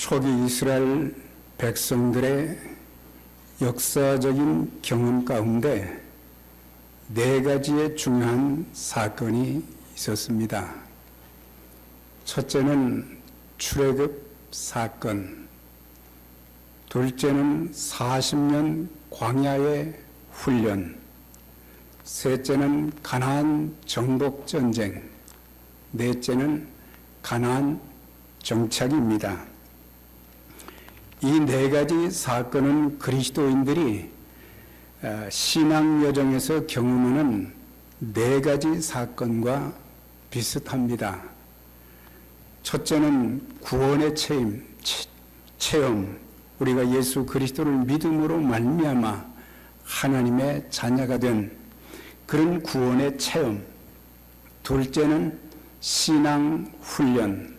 초기 이스라엘 백성들의 역사적인 경험 가운데 네 가지의 중요한 사건이 있었습니다. 첫째는 출애굽 사건, 둘째는 40년 광야의 훈련, 셋째는 가나안 정복 전쟁, 넷째는 가나안 정착입니다. 이 네 가지 사건은 그리스도인들이 신앙 여정에서 경험하는 네 가지 사건과 비슷합니다. 첫째는 구원의 체험, 우리가 예수 그리스도를 믿음으로 말미암아 하나님의 자녀가 된 그런 구원의 체험. 둘째는 신앙 훈련.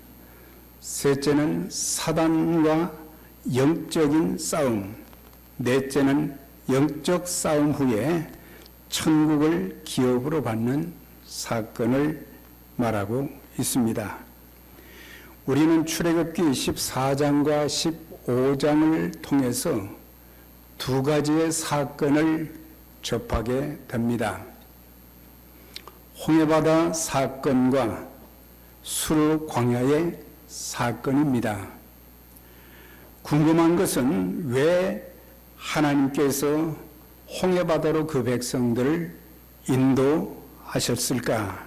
셋째는 사단과 영적인 싸움. 넷째는 영적 싸움 후에 천국을 기업으로 받는 사건을 말하고 있습니다. 우리는 출애굽기 14장과 15장을 통해서 두 가지의 사건을 접하게 됩니다. 홍해바다 사건과 수르 광야의 사건입니다. 궁금한 것은 왜 하나님께서 홍해바다로 그 백성들을 인도하셨을까?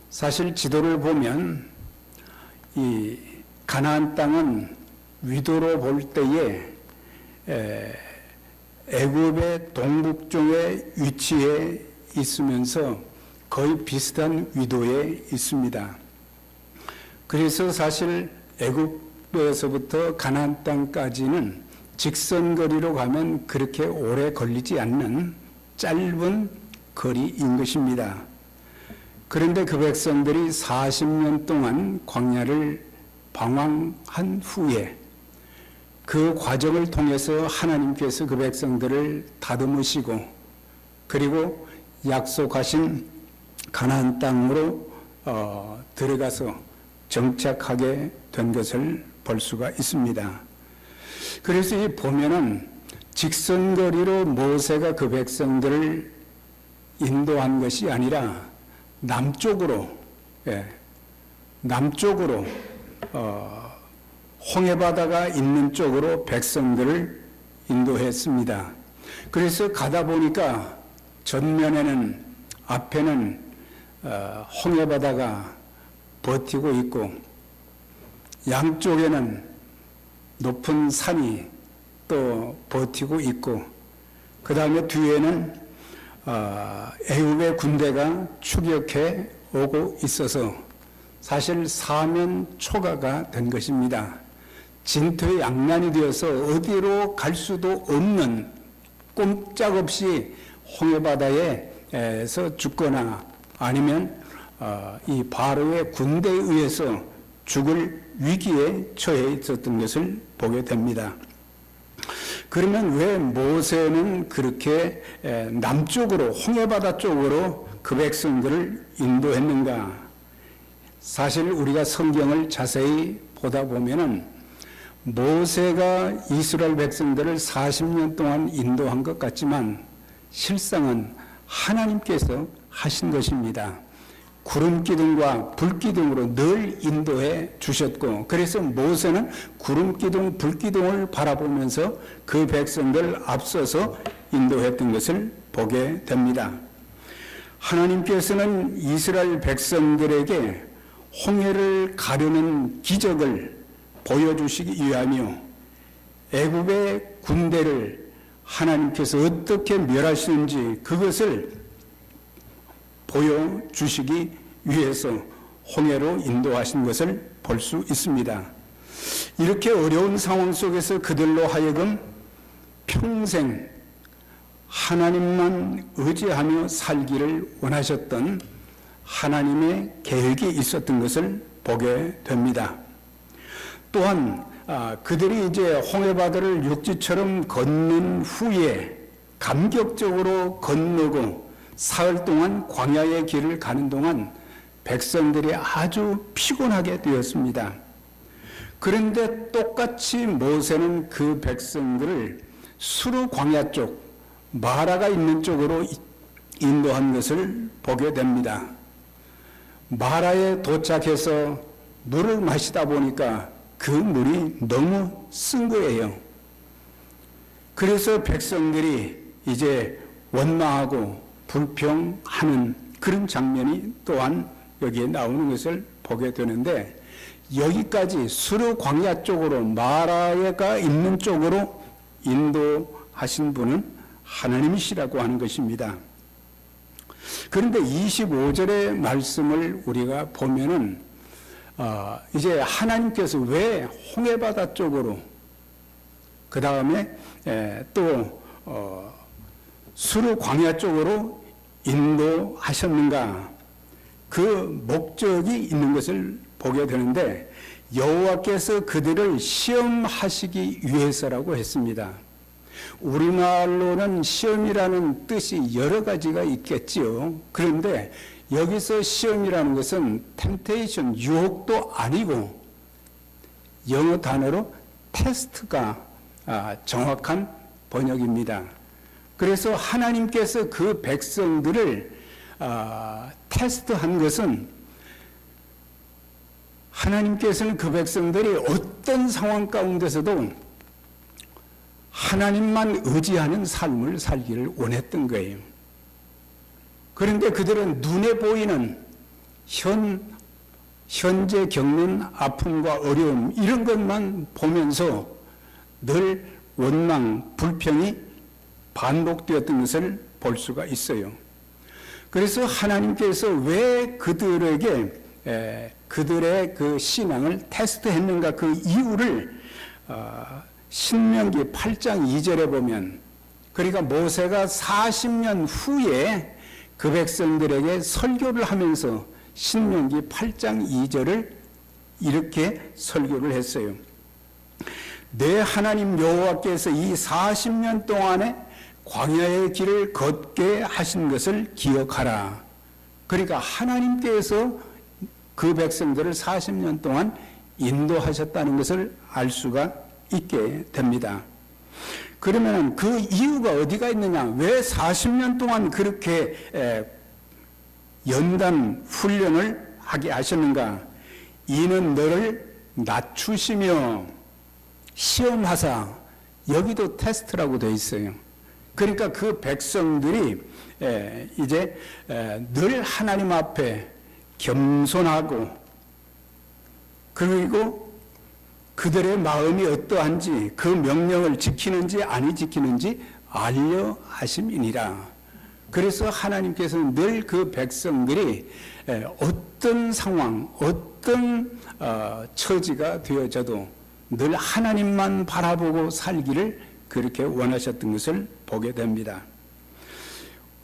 사실 지도를 보면 이 가나안 땅은 위도로 볼 때에 애굽의 동북쪽에 위치해 있으면서 거의 비슷한 위도에 있습니다. 그래서 사실 애굽에서부터 가나안 땅까지는 직선거리로 가면 그렇게 오래 걸리지 않는 짧은 거리인 것입니다. 그런데 그 백성들이 40년 동안 광야를 방황한 후에 그 과정을 통해서 하나님께서 그 백성들을 다듬으시고 그리고 약속하신 가나안 땅으로 들어가서 정착하게 된 것을 볼 수가 있습니다. 그래서 이 보면은 직선거리로 모세가 그 백성들을 인도한 것이 아니라 남쪽으로 홍해바다가 있는 쪽으로 백성들을 인도했습니다. 그래서 가다 보니까 전면에는 앞에는 홍해바다가 버티고 있고 양쪽에는 높은 산이 또 버티고 있고 그 다음에 뒤에는 애굽의 군대가 추격해 오고 있어서 사실 사면초가가 된 것입니다. 진퇴양난이 되어서 어디로 갈 수도 없는 꼼짝없이 홍해바다에서 죽거나 아니면 이 바로의 군대에 의해서 죽을 위기에 처해 있었던 것을 보게 됩니다. 그러면 왜 모세는 그렇게 남쪽으로 홍해바다 쪽으로 그 백성들을 인도했는가? 사실 우리가 성경을 자세히 보다 보면은 모세가 이스라엘 백성들을 40년 동안 인도한 것 같지만 실상은 하나님께서 하신 것입니다. 구름 기둥과 불 기둥으로 늘 인도해 주셨고 그래서 모세는 구름 기둥, 불 기둥을 바라보면서 그 백성들 앞서서 인도했던 것을 보게 됩니다. 하나님께서는 이스라엘 백성들에게 홍해를 가르는 기적을 보여주시기 위하며 애굽의 군대를 하나님께서 어떻게 멸하시는지 그것을 보여주시기 위해서 홍해로 인도하신 것을 볼 수 있습니다. 이렇게 어려운 상황 속에서 그들로 하여금 평생 하나님만 의지하며 살기를 원하셨던 하나님의 계획이 있었던 것을 보게 됩니다. 또한 그들이 이제 홍해바다를 육지처럼 걷는 후에 감격적으로 건너고 사흘 동안 광야의 길을 가는 동안 백성들이 아주 피곤하게 되었습니다. 그런데 똑같이 모세는 그 백성들을 수르 광야 쪽, 마라가 있는 쪽으로 인도한 것을 보게 됩니다. 마라에 도착해서 물을 마시다 보니까 그 물이 너무 쓴 거예요. 그래서 백성들이 이제 원망하고 불평하는 그런 장면이 또한 여기에 나오는 것을 보게 되는데, 여기까지 수르 광야 쪽으로, 마라가 있는 쪽으로 인도하신 분은 하나님이시라고 하는 것입니다. 그런데 25절의 말씀을 우리가 보면은 이제 하나님께서 왜 홍해바다 쪽으로, 그 다음에 또 수르 광야 쪽으로 인도하셨는가, 그 목적이 있는 것을 보게 되는데, 여호와께서 그들을 시험하시기 위해서라고 했습니다. 우리말로는 시험이라는 뜻이 여러 가지가 있겠지요. 그런데 여기서 시험이라는 것은 템테이션, 유혹도 아니고 영어 단어로 테스트가 정확한 번역입니다. 그래서 하나님께서 그 백성들을 테스트한 것은, 하나님께서는 그 백성들이 어떤 상황 가운데서도 하나님만 의지하는 삶을 살기를 원했던 거예요. 그런데 그들은 눈에 보이는 현재 겪는 아픔과 어려움, 이런 것만 보면서 늘 원망, 불평이 반복되었던 것을 볼 수가 있어요. 그래서 하나님께서 왜 그들에게 그들의 그 신앙을 테스트했는가, 그 이유를 신명기 8장 2절에 보면, 그러니까 모세가 40년 후에 그 백성들에게 설교를 하면서 신명기 8장 2절을 이렇게 설교를 했어요. 내 하나님 여호와께서 이 40년 동안에 광야의 길을 걷게 하신 것을 기억하라. 그러니까 하나님께서 그 백성들을 40년 동안 인도하셨다는 것을 알 수가 있게 됩니다. 그러면 그 이유가 어디가 있느냐? 왜 40년 동안 그렇게 연단 훈련을 하게 하셨는가? 이는 너를 낮추시며 시험하사, 여기도 테스트라고 되어 있어요. 그러니까 그 백성들이 이제 늘 하나님 앞에 겸손하고, 그리고 그들의 마음이 어떠한지, 그 명령을 지키는지 아니 지키는지 알려 하심이니라. 그래서 하나님께서는 늘 그 백성들이 어떤 상황, 어떤 처지가 되어져도 늘 하나님만 바라보고 살기를 그렇게 원하셨던 것을 보게 됩니다.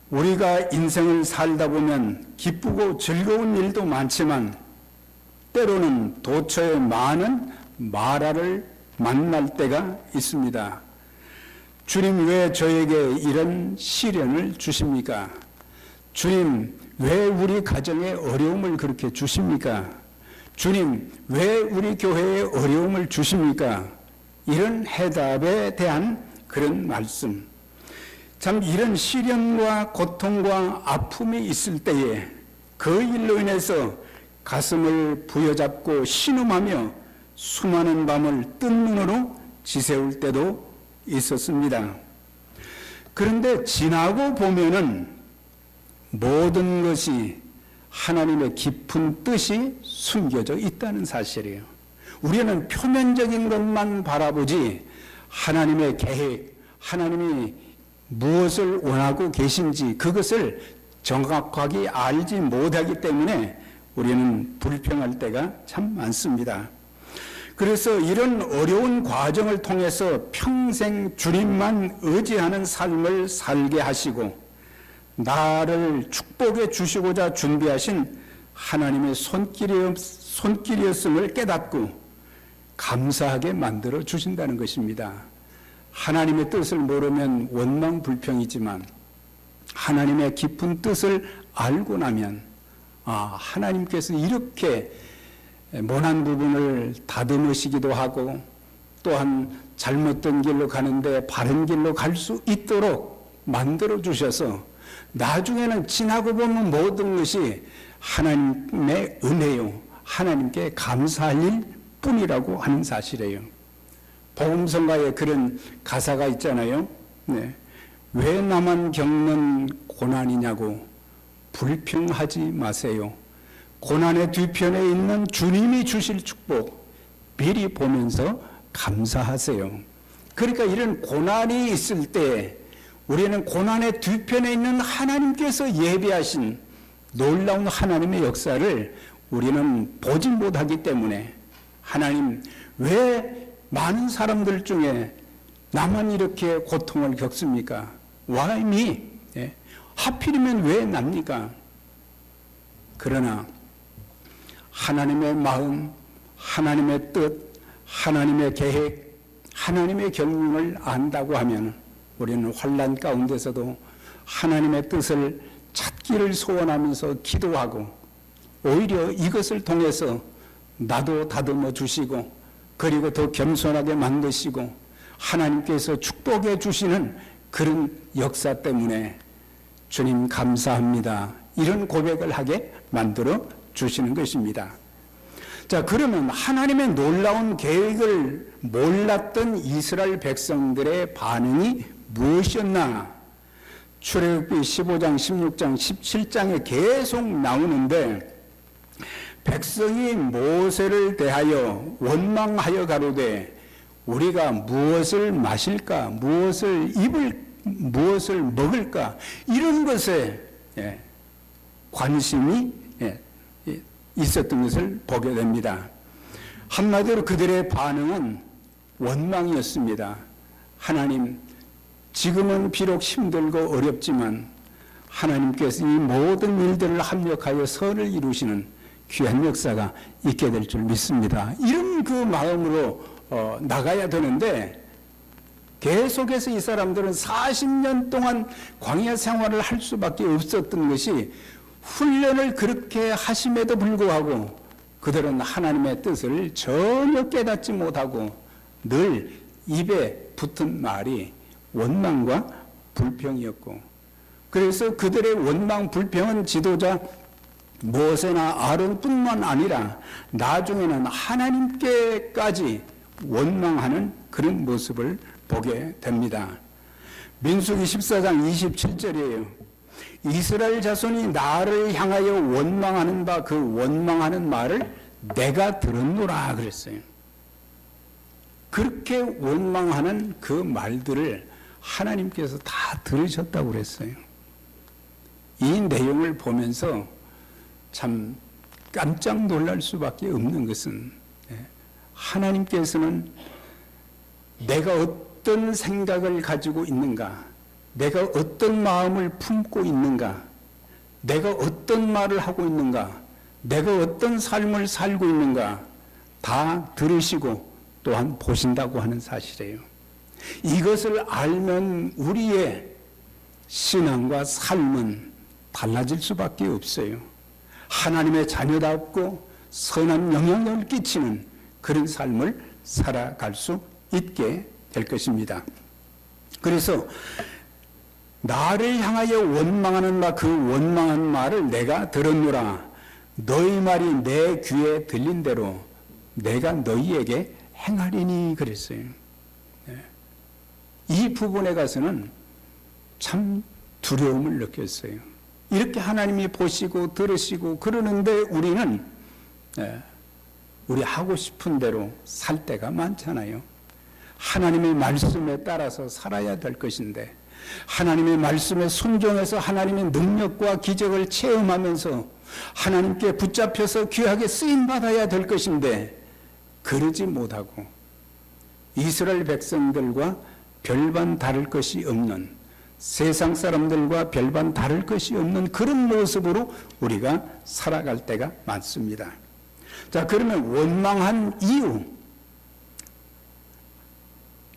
우리가 인생을 살다 보면 기쁘고 즐거운 일도 많지만 때로는 도처에 많은 마라를 만날 때가 있습니다. 주님, 왜 저에게 이런 시련을 주십니까? 주님, 왜 우리 가정에 어려움을 그렇게 주십니까? 주님, 왜 우리 교회에 어려움을 주십니까? 이런 해답에 대한 그런 말씀. 참, 이런 시련과 고통과 아픔이 있을 때에 그 일로 인해서 가슴을 부여잡고 신음하며 수많은 밤을 뜬 눈으로 지새울 때도 있었습니다. 그런데 지나고 보면은 모든 것이 하나님의 깊은 뜻이 숨겨져 있다는 사실이에요. 우리는 표면적인 것만 바라보지 하나님의 계획, 하나님이 무엇을 원하고 계신지 그것을 정확하게 알지 못하기 때문에 우리는 불평할 때가 참 많습니다. 그래서 이런 어려운 과정을 통해서 평생 주님만 의지하는 삶을 살게 하시고 나를 축복해 주시고자 준비하신 하나님의 손길이었음을 깨닫고 감사하게 만들어 주신다는 것입니다. 하나님의 뜻을 모르면 원망 불평이지만 하나님의 깊은 뜻을 알고 나면 하나님께서 이렇게 모난 부분을 다듬으시기도 하고 또한 잘못된 길로 가는데 바른 길로 갈 수 있도록 만들어 주셔서 나중에는 지나고 보면 모든 것이 하나님의 은혜요, 하나님께 감사할 일 뿐이라고 하는 사실이에요. 복음성가에 그런 가사가 있잖아요. 네. 왜 나만 겪는 고난이냐고 불평하지 마세요. 고난의 뒤편에 있는 주님이 주실 축복 미리 보면서 감사하세요. 그러니까 이런 고난이 있을 때 우리는 고난의 뒤편에 있는 하나님께서 예비하신 놀라운 하나님의 역사를 우리는 보지 못하기 때문에 하나님 왜 많은 사람들 중에 나만 이렇게 고통을 겪습니까? Why me? 하필이면 왜 납니까? 그러나 하나님의 마음, 하나님의 뜻, 하나님의 계획, 하나님의 경륜을 안다고 하면 우리는 환난 가운데서도 하나님의 뜻을 찾기를 소원하면서 기도하고 오히려 이것을 통해서 나도 다듬어 주시고 그리고 더 겸손하게 만드시고 하나님께서 축복해 주시는 그런 역사 때문에 주님 감사합니다. 이런 고백을 하게 만들어 주시는 것입니다. 자, 그러면 하나님의 놀라운 계획을 몰랐던 이스라엘 백성들의 반응이 무엇이었나? 출애굽기 15장, 16장, 17장에 계속 나오는데 백성이 모세를 대하여 원망하여 가로되 우리가 무엇을 마실까, 무엇을 무엇을 먹을까 이런 것에 관심이 있었던 것을 보게 됩니다. 한마디로 그들의 반응은 원망이었습니다. 하나님, 지금은 비록 힘들고 어렵지만 하나님께서 이 모든 일들을 합력하여 선을 이루시는 귀한 역사가 있게 될 줄 믿습니다. 이런 그 마음으로 나가야 되는데 계속해서 이 사람들은 40년 동안 광야 생활을 할 수밖에 없었던 것이 훈련을 그렇게 하심에도 불구하고 그들은 하나님의 뜻을 전혀 깨닫지 못하고 늘 입에 붙은 말이 원망과 불평이었고 그래서 그들의 원망 불평은 지도자 모세나 아론뿐만 아니라 나중에는 하나님께까지 원망하는 그런 모습을 보게 됩니다. 민수기 14장 27절이에요. 이스라엘 자손이 나를 향하여 원망하는 바 그 원망하는 말을 내가 들었노라 그랬어요. 그렇게 원망하는 그 말들을 하나님께서 다 들으셨다고 그랬어요. 이 내용을 보면서 참 깜짝 놀랄 수밖에 없는 것은 하나님께서는 내가 어떤 생각을 가지고 있는가, 내가 어떤 마음을 품고 있는가, 내가 어떤 말을 하고 있는가, 내가 어떤 삶을 살고 있는가 다 들으시고 또한 보신다고 하는 사실이에요. 이것을 알면 우리의 신앙과 삶은 달라질 수밖에 없어요. 하나님의 자녀답고 선한 영향력을 끼치는 그런 삶을 살아갈 수 있게 될 것입니다. 그래서 나를 향하여 원망하는 말, 그 원망한 말을 내가 들었노라. 너희 말이 내 귀에 들린 대로 내가 너희에게 행하리니 그랬어요. 이 부분에 가서는 참 두려움을 느꼈어요. 이렇게 하나님이 보시고 들으시고 그러는데 우리는 우리 하고 싶은 대로 살 때가 많잖아요. 하나님의 말씀에 따라서 살아야 될 것인데 하나님의 말씀에 순종해서 하나님의 능력과 기적을 체험하면서 하나님께 붙잡혀서 귀하게 쓰임받아야 될 것인데 그러지 못하고 이스라엘 백성들과 별반 다를 것이 없는 세상 사람들과 별반 다를 것이 없는 그런 모습으로 우리가 살아갈 때가 많습니다. 자, 그러면 원망한 이유,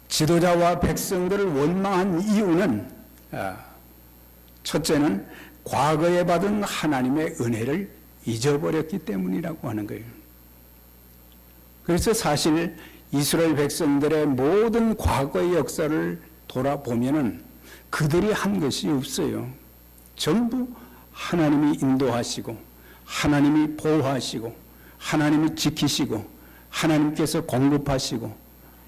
지도자와 백성들을 원망한 이유는 첫째는 과거에 받은 하나님의 은혜를 잊어버렸기 때문이라고 하는 거예요. 그래서 사실 이스라엘 백성들의 모든 과거의 역사를 돌아보면은 그들이 한 것이 없어요. 전부 하나님이 인도하시고, 하나님이 보호하시고, 하나님이 지키시고, 하나님께서 공급하시고,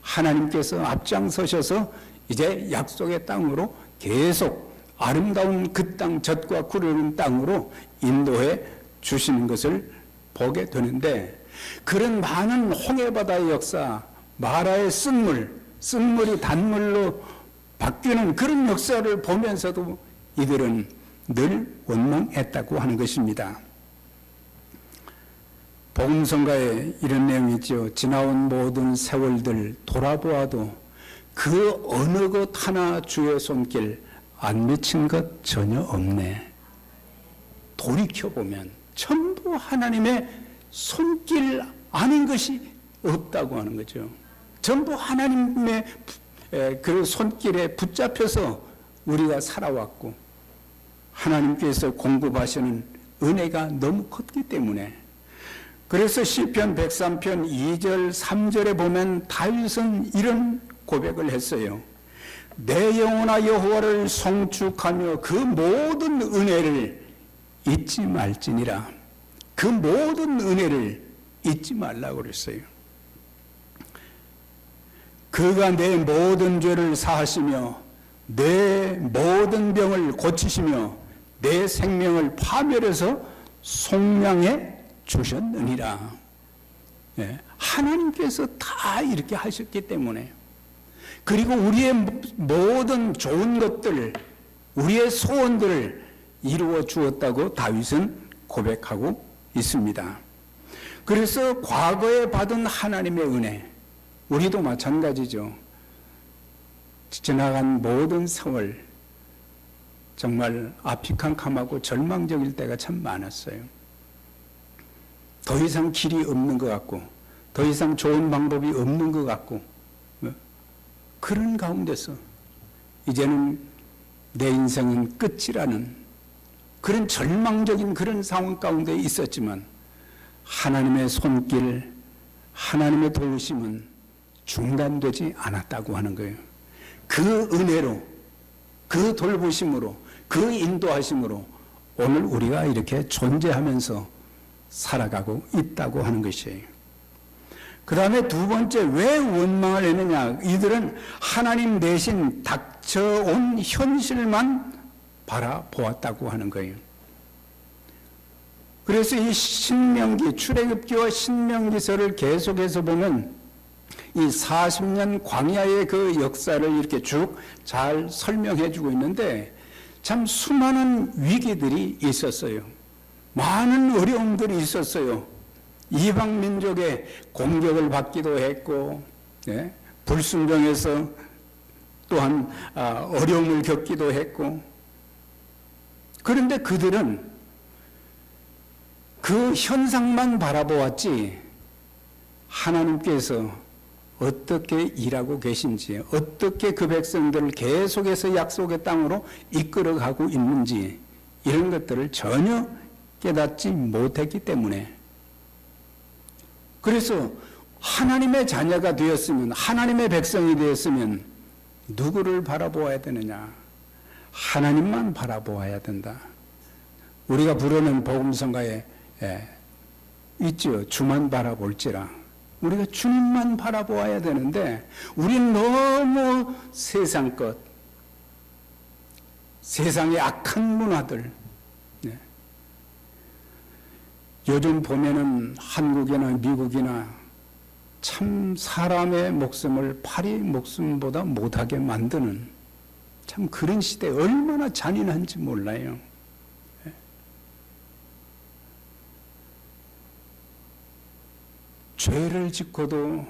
하나님께서 앞장서셔서 이제 약속의 땅으로 계속 아름다운 그 땅, 젖과 꿀을 땅으로 인도해 주시는 것을 보게 되는데, 그런 많은 홍해바다의 역사, 마라의 쓴물이 단물로 바뀌는 그런 역사를 보면서도 이들은 늘 원망했다고 하는 것입니다. 복음성가에 이런 내용이 있죠. 지나온 모든 세월들 돌아보아도 그 어느 것 하나 주의 손길 안 미친 것 전혀 없네. 돌이켜보면 전부 하나님의 손길 아닌 것이 없다고 하는 거죠. 전부 하나님의 그 손길에 붙잡혀서 우리가 살아왔고, 하나님께서 공급하시는 은혜가 너무 컸기 때문에, 그래서 시편 103편 2절 3절에 보면 다윗은 이런 고백을 했어요. 내 영혼아 여호와를 송축하며 그 모든 은혜를 잊지 말지니라. 그 모든 은혜를 잊지 말라고 그랬어요. 그가 내 모든 죄를 사하시며 내 모든 병을 고치시며 내 생명을 파멸해서 속량해 주셨느니라. 네, 하나님께서 다 이렇게 하셨기 때문에, 그리고 우리의 모든 좋은 것들, 우리의 소원들을 이루어 주었다고 다윗은 고백하고 있습니다. 그래서 과거에 받은 하나님의 은혜, 우리도 마찬가지죠. 지나간 모든 세월 정말 아피캄캄하고 절망적일 때가 참 많았어요. 더 이상 길이 없는 것 같고, 더 이상 좋은 방법이 없는 것 같고, 그런 가운데서 이제는 내 인생은 끝이라는 그런 절망적인 그런 상황 가운데 있었지만, 하나님의 손길, 하나님의 도우심은 중단되지 않았다고 하는 거예요. 그 은혜로, 그 돌보심으로, 그 인도하심으로 오늘 우리가 이렇게 존재하면서 살아가고 있다고 하는 것이에요. 그 다음에 두 번째, 왜 원망을 했느냐? 이들은 하나님 대신 닥쳐온 현실만 바라보았다고 하는 거예요. 그래서 이 신명기, 출애굽기와 신명기서를 계속해서 보면 이 40년 광야의 그 역사를 이렇게 쭉 잘 설명해 주고 있는데, 참 수많은 위기들이 있었어요. 많은 어려움들이 있었어요. 이방 민족의 공격을 받기도 했고, 예? 불순종해서 또한 어려움을 겪기도 했고, 그런데 그들은 그 현상만 바라보았지 하나님께서 어떻게 일하고 계신지, 어떻게 그 백성들을 계속해서 약속의 땅으로 이끌어가고 있는지, 이런 것들을 전혀 깨닫지 못했기 때문에, 그래서 하나님의 자녀가 되었으면, 하나님의 백성이 되었으면 누구를 바라보아야 되느냐? 하나님만 바라보아야 된다. 우리가 부르는 복음성가에 있죠. 주만 바라볼지라. 우리가 주님만 바라보아야 되는데, 우린 너무 세상 것, 세상의 악한 문화들, 요즘 보면은 한국이나 미국이나 참 사람의 목숨을 파리 목숨보다 못하게 만드는 참 그런 시대, 얼마나 잔인한지 몰라요. 죄를 짓고도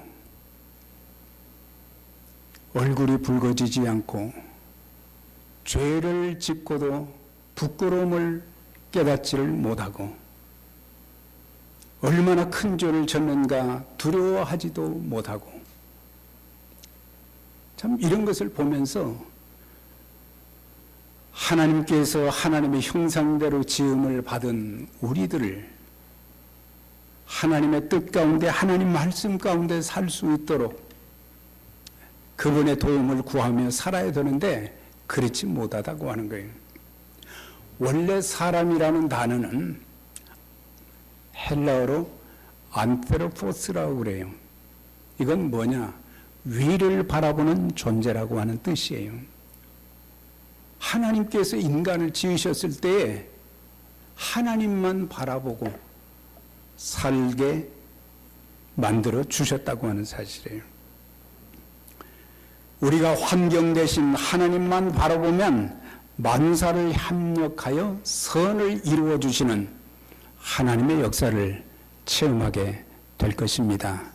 얼굴이 붉어지지 않고, 죄를 짓고도 부끄러움을 깨닫지를 못하고, 얼마나 큰 죄를 졌는가 두려워하지도 못하고, 참 이런 것을 보면서 하나님께서 하나님의 형상대로 지음을 받은 우리들을 하나님의 뜻 가운데 하나님 말씀 가운데 살 수 있도록 그분의 도움을 구하며 살아야 되는데 그렇지 못하다고 하는 거예요. 원래 사람이라는 단어는 헬라어로 안테로포스라고 그래요. 이건 뭐냐? 위를 바라보는 존재라고 하는 뜻이에요. 하나님께서 인간을 지으셨을 때에 하나님만 바라보고 살게 만들어 주셨다고 하는 사실이에요. 우리가 환경 대신 하나님만 바라보면 만사를 협력하여 선을 이루어 주시는 하나님의 역사를 체험하게 될 것입니다.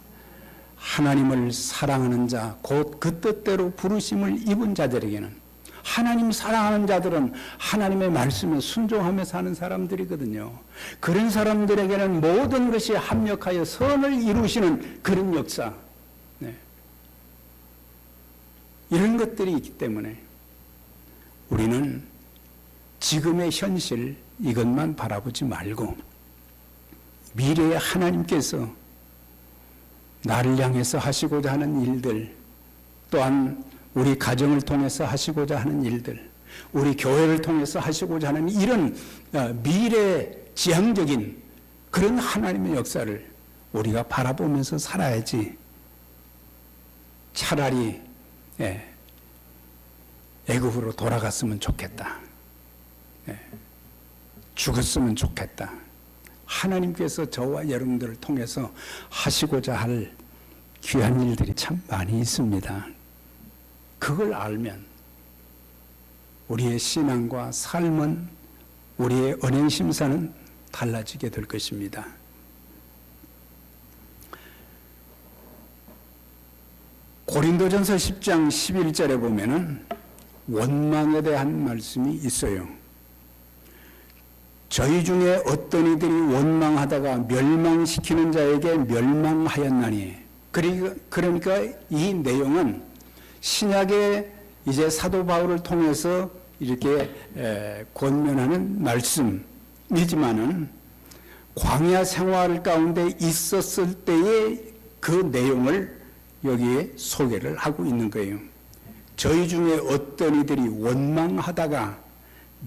하나님을 사랑하는 자, 곧 그 뜻대로 부르심을 입은 자들에게는, 하나님 사랑하는 자들은 하나님의 말씀에 순종하며 사는 사람들이거든요. 그런 사람들에게는 모든 것이 합력하여 선을 이루시는 그런 역사, 이런 것들이 있기 때문에 우리는 지금의 현실 이것만 바라보지 말고 미래에 하나님께서 나를 향해서 하시고자 하는 일들, 또한 우리 가정을 통해서 하시고자 하는 일들, 우리 교회를 통해서 하시고자 하는 이런 미래 지향적인 그런 하나님의 역사를 우리가 바라보면서 살아야지, 차라리 애굽으로 돌아갔으면 좋겠다, 죽었으면 좋겠다, 하나님께서 저와 여러분들을 통해서 하시고자 할 귀한 일들이 참 많이 있습니다. 그걸 알면 우리의 신앙과 삶은, 우리의 언행 심사는 달라지게 될 것입니다. 고린도전서 10장 11절에 보면은 원망에 대한 말씀이 있어요. 저희 중에 어떤 이들이 원망하다가 멸망시키는 자에게 멸망하였나니. 그러니까 이 내용은 신약의 이제 사도 바울을 통해서 이렇게 권면하는 말씀이지만은 광야 생활 가운데 있었을 때의 그 내용을 여기에 소개를 하고 있는 거예요. 저희 중에 어떤 이들이 원망하다가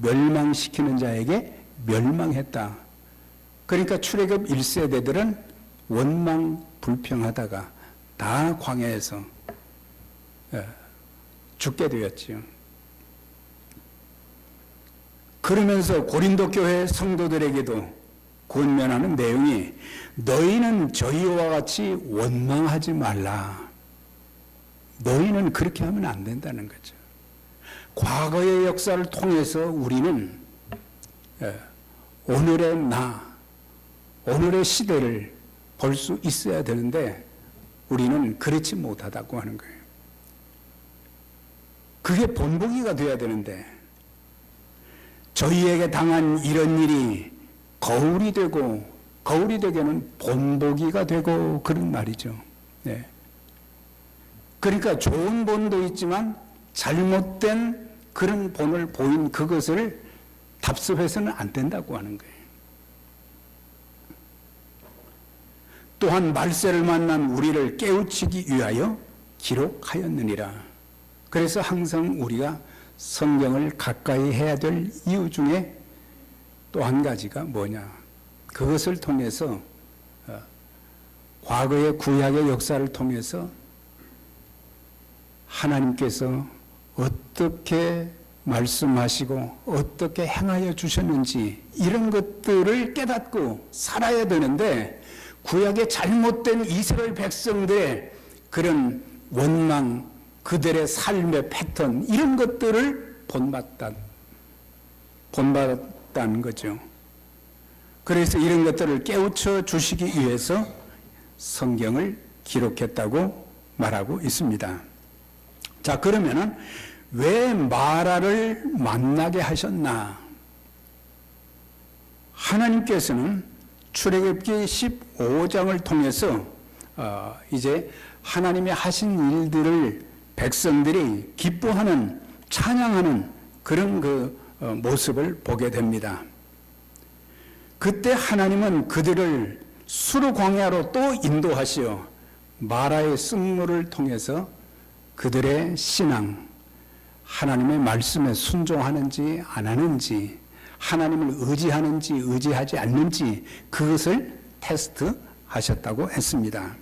멸망시키는 자에게 멸망했다. 그러니까 출애굽 1세대들은 원망 불평하다가 다 광야에서 죽게 되었지요. 그러면서 고린도 교회 성도들에게도 권면하는 내용이, 너희는 저희와 같이 원망하지 말라. 너희는 그렇게 하면 안 된다는 거죠. 과거의 역사를 통해서 우리는 오늘의 오늘의 시대를 볼 수 있어야 되는데 우리는 그렇지 못하다고 하는 거예요. 그게 본보기가 돼야 되는데, 저희에게 당한 이런 일이 거울이 되게는 본보기가 되고 그런 말이죠. 그러니까 좋은 본도 있지만 잘못된 그런 본을 보인 그것을 답습해서는 안 된다고 하는 거예요. 또한 말세를 만난 우리를 깨우치기 위하여 기록하였느니라. 그래서 항상 우리가 성경을 가까이 해야 될 이유 중에 또 한 가지가 뭐냐, 그것을 통해서 과거의 구약의 역사를 통해서 하나님께서 어떻게 말씀하시고 어떻게 행하여 주셨는지 이런 것들을 깨닫고 살아야 되는데, 구약의 잘못된 이스라엘 백성들의 그런 원망, 그들의 삶의 패턴, 이런 것들을 본받았다는 거죠. 그래서 이런 것들을 깨우쳐 주시기 위해서 성경을 기록했다고 말하고 있습니다. 자, 그러면은 왜 마라를 만나게 하셨나? 하나님께서는 출애굽기 15장을 통해서 이제 하나님이 하신 일들을 백성들이 기뻐하는, 찬양하는 그런 그 모습을 보게 됩니다. 그때 하나님은 그들을 수르 광야로 또 인도하시어 마라의 쓴물을 통해서 그들의 신앙, 하나님의 말씀에 순종하는지 안 하는지, 하나님을 의지하는지 의지하지 않는지 그것을 테스트하셨다고 했습니다.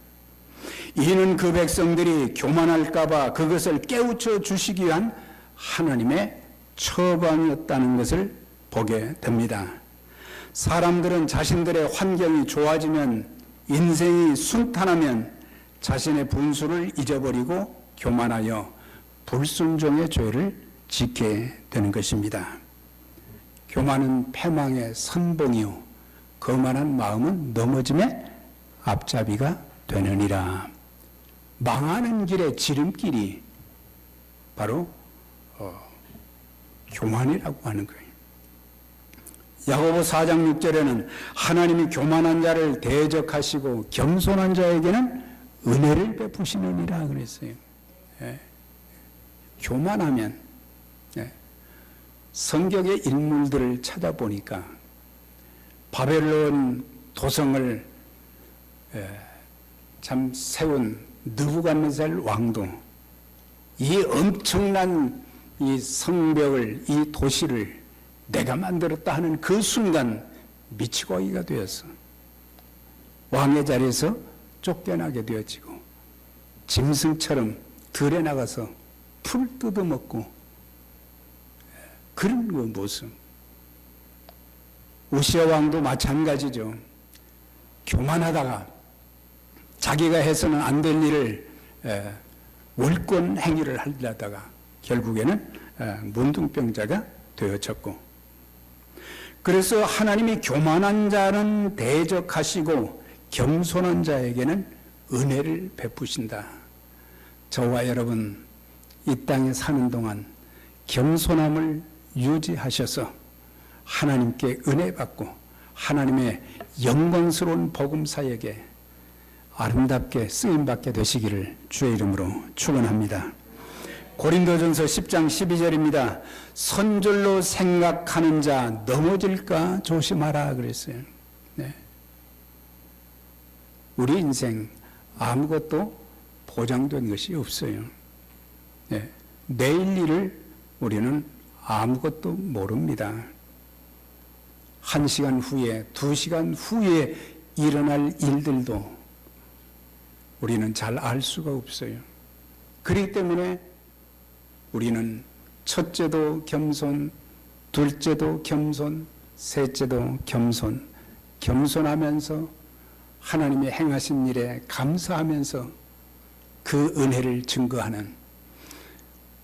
이는 그 백성들이 교만할까봐 그것을 깨우쳐 주시기 위한 하나님의 처방이었다는 것을 보게 됩니다. 사람들은 자신들의 환경이 좋아지면, 인생이 순탄하면 자신의 분수를 잊어버리고 교만하여 불순종의 죄를 짓게 되는 것입니다. 교만은 패망의 선봉이요 거만한 마음은 넘어짐의 앞잡이가 되느니라. 망하는 길의 지름길이 바로 교만이라고 하는 거예요. 야고보 4장 6절에는 하나님이 교만한 자를 대적하시고 겸손한 자에게는 은혜를 베푸시느니라 그랬어요. 예. 교만하면, 예. 성경의 인물들을 찾아보니까 바벨론 도성을 참 세운 느부갓네살 왕도 이 엄청난 이 성벽을, 이 도시를 내가 만들었다 하는 그 순간 미치광이가 되었어. 왕의 자리에서 쫓겨나게 되어지고 짐승처럼 들에 나가서 풀 뜯어먹고 그런 그 모습. 우시아 왕도 마찬가지죠. 교만하다가 자기가 해서는 안 될 일을 월권 행위를 하려다가 결국에는 문둥병자가 되어졌고, 그래서 하나님이 교만한 자는 대적하시고 겸손한 자에게는 은혜를 베푸신다. 저와 여러분 이 땅에 사는 동안 겸손함을 유지하셔서 하나님께 은혜 받고 하나님의 영광스러운 복음사역에 아름답게 쓰임받게 되시기를 주의 이름으로 축원합니다. 고린도전서 10장 12절입니다. 선줄로 생각하는 자 넘어질까 조심하라 그랬어요. 네. 우리 인생 아무것도 보장된 것이 없어요. 네. 내일 일을 우리는 아무것도 모릅니다. 1시간 후에, 2시간 후에 일어날 일들도 우리는 잘 알 수가 없어요. 그렇기 때문에 우리는 첫째도 겸손, 둘째도 겸손, 셋째도 겸손, 겸손하면서 하나님의 행하신 일에 감사하면서 그 은혜를 증거하는,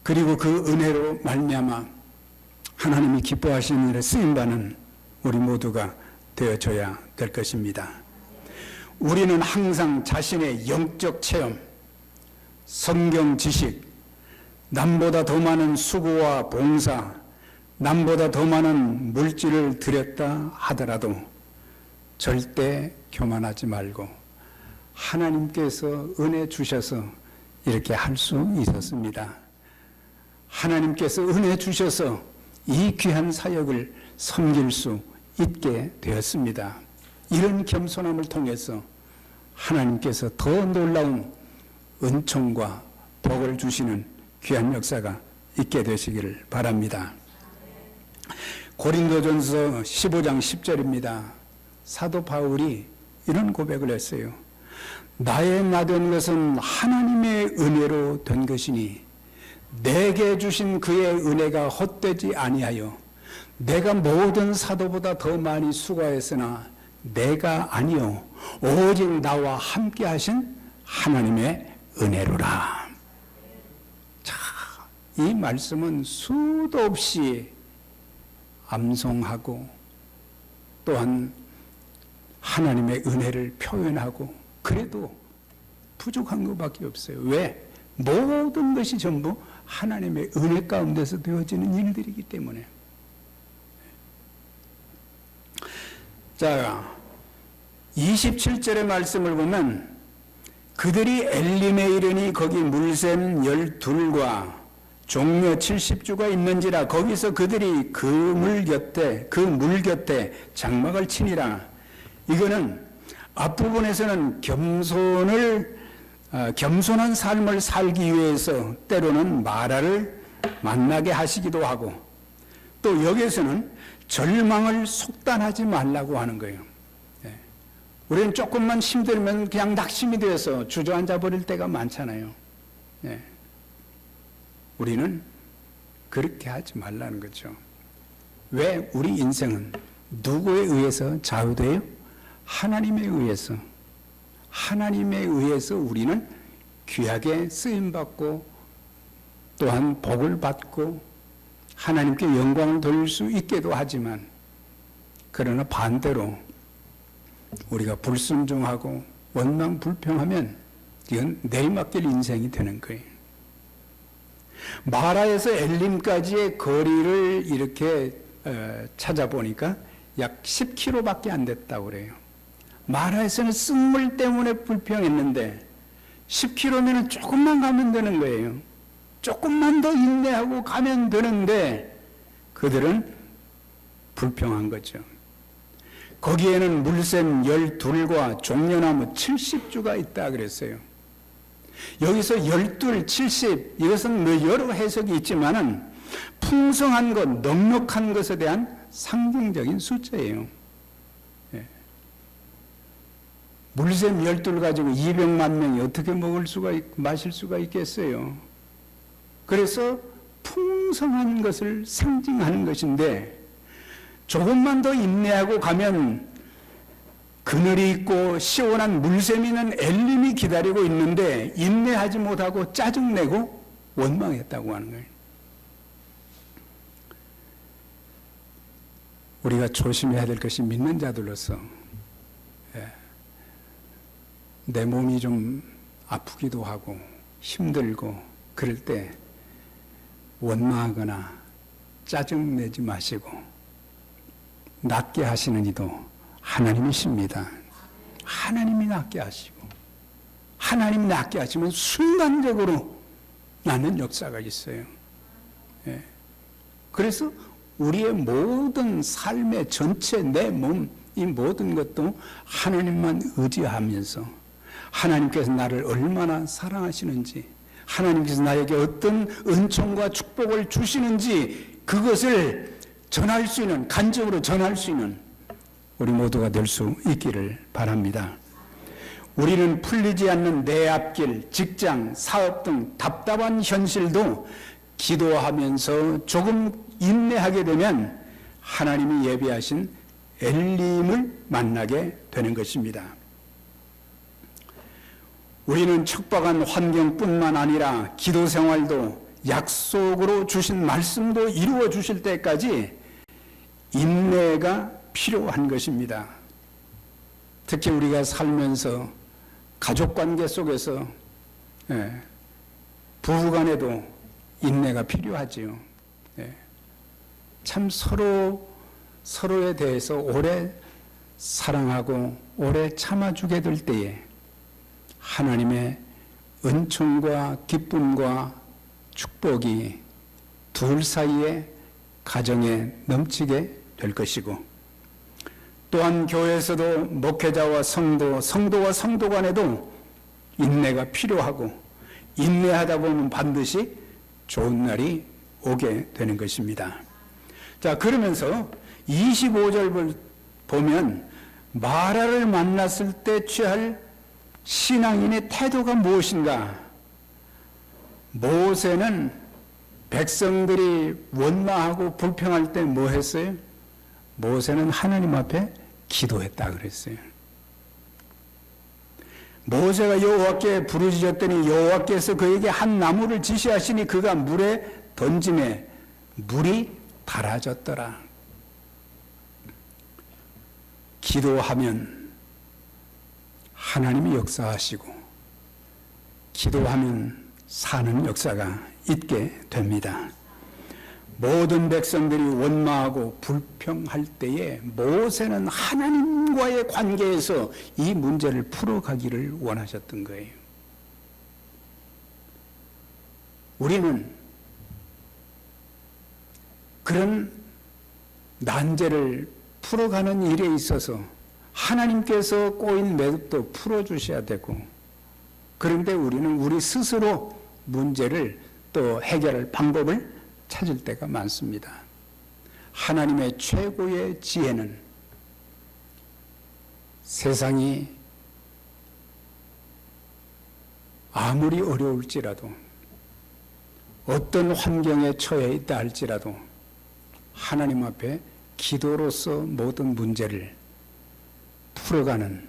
그리고 그 은혜로 말미암아 하나님이 기뻐하시는 일에 쓰임받는 우리 모두가 되어줘야 될 것입니다. 우리는 항상 자신의 영적 체험, 성경 지식, 남보다 더 많은 수고와 봉사, 남보다 더 많은 물질을 들였다 하더라도 절대 교만하지 말고 하나님께서 은혜 주셔서 이렇게 할 수 있었습니다. 하나님께서 은혜 주셔서 이 귀한 사역을 섬길 수 있게 되었습니다. 이런 겸손함을 통해서 하나님께서 더 놀라운 은총과 복을 주시는 귀한 역사가 있게 되시기를 바랍니다. 고린도전서 15장 10절입니다. 사도 바울이 이런 고백을 했어요. 나의 나된 것은 하나님의 은혜로 된 것이니 내게 주신 그의 은혜가 헛되지 아니하여 내가 모든 사도보다 더 많이 수고했으나 내가 아니요 오직 나와 함께 하신 하나님의 은혜로라. 자, 이 말씀은 수도 없이 암송하고 또한 하나님의 은혜를 표현하고 그래도 부족한 것밖에 없어요. 왜? 모든 것이 전부 하나님의 은혜 가운데서 되어지는 일들이기 때문에. 자, 27절의 말씀을 보면 그들이 엘림에 이르니 거기 물샘 12과 종려 70주가 있는지라 거기서 그들이 그 물 곁에 장막을 치니라. 이거는 앞부분에서는 겸손한 삶을 살기 위해서 때로는 마라를 만나게 하시기도 하고, 또 여기에서는 절망을 속단하지 말라고 하는 거예요. 우리는 조금만 힘들면 그냥 낙심이 되어서 주저앉아 버릴 때가 많잖아요. 우리는 그렇게 하지 말라는 거죠. 왜 우리 인생은 누구에 의해서 좌우돼요? 하나님에 의해서. 하나님에 의해서 우리는 귀하게 쓰임받고 또한 복을 받고 하나님께 영광을 돌릴 수 있게도 하지만, 그러나 반대로 우리가 불순종하고 원망 불평하면 이건 내리막길 인생이 되는 거예요. 마라에서 엘림까지의 거리를 이렇게 찾아보니까 약 10km밖에 안 됐다고 그래요. 마라에서는 쓴물 때문에 불평했는데 10km면 조금만 가면 되는 거예요. 조금만 더 인내하고 가면 되는데 그들은 불평한 거죠. 거기에는 물샘 12과 종려나무 70주가 있다 그랬어요. 여기서 12, 70 이것은 뭐 여러 해석이 있지만은 풍성한 것, 넉넉한 것에 대한 상징적인 숫자예요. 물샘 12를 가지고 200만 명이 어떻게 마실 수가 있겠어요. 그래서 풍성한 것을 상징하는 것인데, 조금만 더 인내하고 가면 그늘이 있고 시원한 물샘이 있는 엘림이 기다리고 있는데 인내하지 못하고 짜증내고 원망했다고 하는 거예요. 우리가 조심해야 될 것이 믿는 자들로서 내 몸이 좀 아프기도 하고 힘들고 그럴 때 원망하거나 짜증내지 마시고, 낫게 하시는 이도 하나님이십니다. 하나님이 낫게 하시고, 하나님이 낫게 하시면 순간적으로 나는 역사가 있어요. 그래서 우리의 모든 삶의 전체 내 몸, 이 모든 것도 하나님만 의지하면서 하나님께서 나를 얼마나 사랑하시는지, 하나님께서 나에게 어떤 은총과 축복을 주시는지 그것을 전할 수 있는, 간접으로 전할 수 있는 우리 모두가 될 수 있기를 바랍니다. 우리는 풀리지 않는 내 앞길, 직장, 사업 등 답답한 현실도 기도하면서 조금 인내하게 되면 하나님이 예비하신 엘림을 만나게 되는 것입니다. 우리는 척박한 환경뿐만 아니라 기도 생활도 약속으로 주신 말씀도 이루어 주실 때까지 인내가 필요한 것입니다. 특히 우리가 살면서 가족관계 속에서 부부간에도 인내가 필요하지요. 참 서로에 대해서 오래 사랑하고 오래 참아주게 될 때에 하나님의 은총과 기쁨과 축복이 둘 사이에 가정에 넘치게 될 것이고, 또한 교회에서도 목회자와 성도와 성도 간에도 인내가 필요하고, 인내하다 보면 반드시 좋은 날이 오게 되는 것입니다. 자, 그러면서 25절 보면 마라를 만났을 때 취할 신앙인의 태도가 무엇인가? 모세는 백성들이 원망하고 불평할 때 뭐 했어요? 모세는 하나님 앞에 기도했다 그랬어요. 모세가 여호와께 부르짖었더니 여호와께서 그에게 한 나무를 지시하시니 그가 물에 던짐에 물이 달아졌더라. 기도하면 하나님이 역사하시고, 기도하면 사는 역사가 있게 됩니다. 모든 백성들이 원망하고 불평할 때에 모세는 하나님과의 관계에서 이 문제를 풀어가기를 원하셨던 거예요. 우리는 그런 난제를 풀어가는 일에 있어서 하나님께서 꼬인 매듭도 풀어주셔야 되고, 그런데 우리는 우리 스스로 문제를 또 해결할 방법을 찾을 때가 많습니다. 하나님의 최고의 지혜는 세상이 아무리 어려울지라도, 어떤 환경에 처해 있다 할지라도 하나님 앞에 기도로서 모든 문제를 풀어가는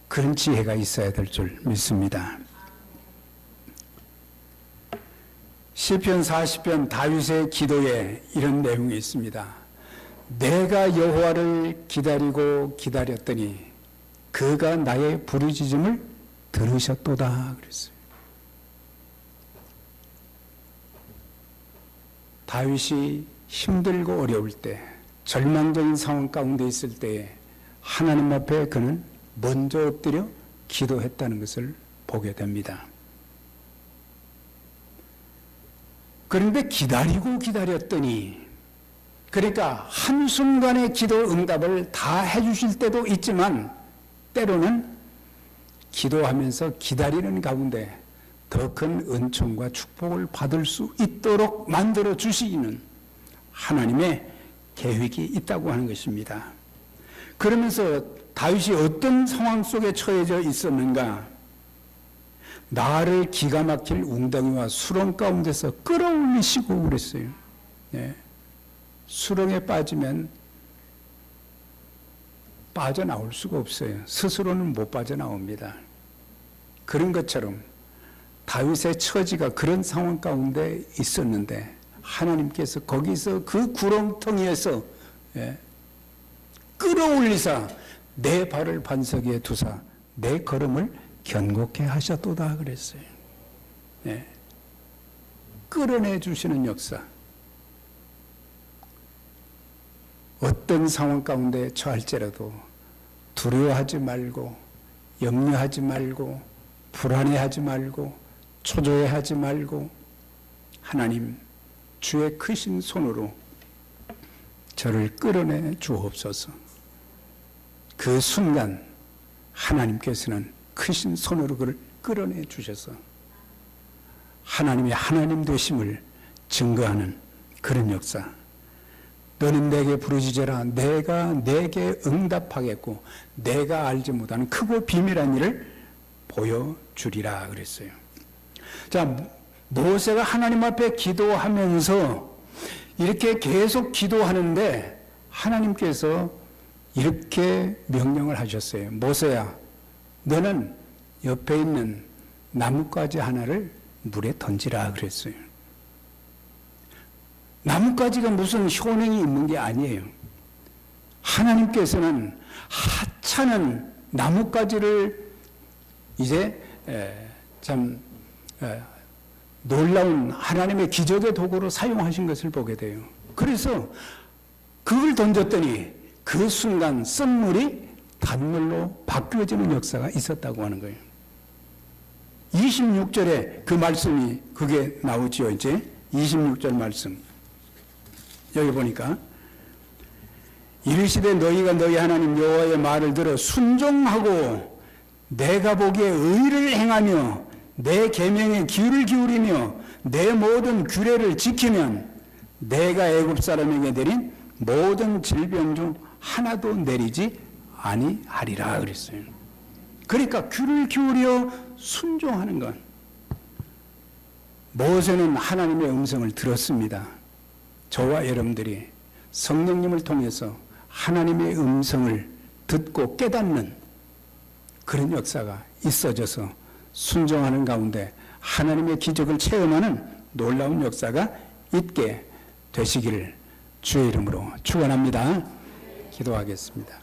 그런 지혜가 있어야 될 줄 믿습니다. 시편 40편 다윗의 기도에 이런 내용이 있습니다. 내가 여호와를 기다리고 기다렸더니 그가 나의 부르짖음을 들으셨도다 그랬어요. 다윗이 힘들고 어려울 때, 절망적인 상황 가운데 있을 때에 하나님 앞에 그는 먼저 엎드려 기도했다는 것을 보게 됩니다. 그런데 기다리고 기다렸더니, 그러니까 한순간의 기도 응답을 다 해주실 때도 있지만 때로는 기도하면서 기다리는 가운데 더 큰 은총과 축복을 받을 수 있도록 만들어 주시기는 하나님의 계획이 있다고 하는 것입니다. 그러면서 다윗이 어떤 상황 속에 처해져 있었는가? 나를 기가 막힐 웅덩이와 수렁 가운데서 끌어올리시고 그랬어요. 네. 수렁에 빠지면 빠져나올 수가 없어요. 스스로는 못 빠져나옵니다. 그런 것처럼 다윗의 처지가 그런 상황 가운데 있었는데 하나님께서 거기서 그 구렁텅이에서 끌어올리사 내 발을 반석 위에 두사 내 걸음을 견고케 하셨도다 그랬어요. 네. 끌어내 주시는 역사. 어떤 상황 가운데 처할지라도 두려워하지 말고, 염려하지 말고, 불안해하지 말고, 초조해하지 말고, 하나님 주의 크신 손으로 저를 끌어내 주옵소서. 그 순간 하나님께서는 크신 손으로 그를 끌어내 주셔서 하나님이 하나님 되심을 증거하는 그런 역사. 너는 내게 부르짖어라. 내가 내게 응답하겠고 내가 알지 못하는 크고 비밀한 일을 보여주리라 그랬어요. 자, 모세가 하나님 앞에 기도하면서 이렇게 계속 기도하는데 하나님께서 이렇게 명령을 하셨어요. 모세야, 너는 옆에 있는 나뭇가지 하나를 물에 던지라 그랬어요. 나뭇가지가 무슨 효능이 있는 게 아니에요. 하나님께서는 하찮은 나뭇가지를 이제 참 놀라운 하나님의 기적의 도구로 사용하신 것을 보게 돼요. 그래서 그걸 던졌더니 그 순간 썩물이 단물로 바뀌어지는 역사가 있었다고 하는 거예요. 26절에 그 말씀이 그게 나오지요. 이제 26절 말씀 여기 보니까 이르시되 너희가 너희 하나님 여호와의 말을 들어 순종하고 내가 보기에 의를 행하며 내 계명에 귀를 기울이며 내 모든 규례를 지키면 내가 애굽 사람에게 내린 모든 질병 중 하나도 내리지 아니하리라 그랬어요. 그러니까 귀를 기울여 순종하는 것. 모세는 하나님의 음성을 들었습니다. 저와 여러분들이 성령님을 통해서 하나님의 음성을 듣고 깨닫는 그런 역사가 있어져서 순종하는 가운데 하나님의 기적을 체험하는 놀라운 역사가 있게 되시기를 주의 이름으로 축원합니다. 기도하겠습니다.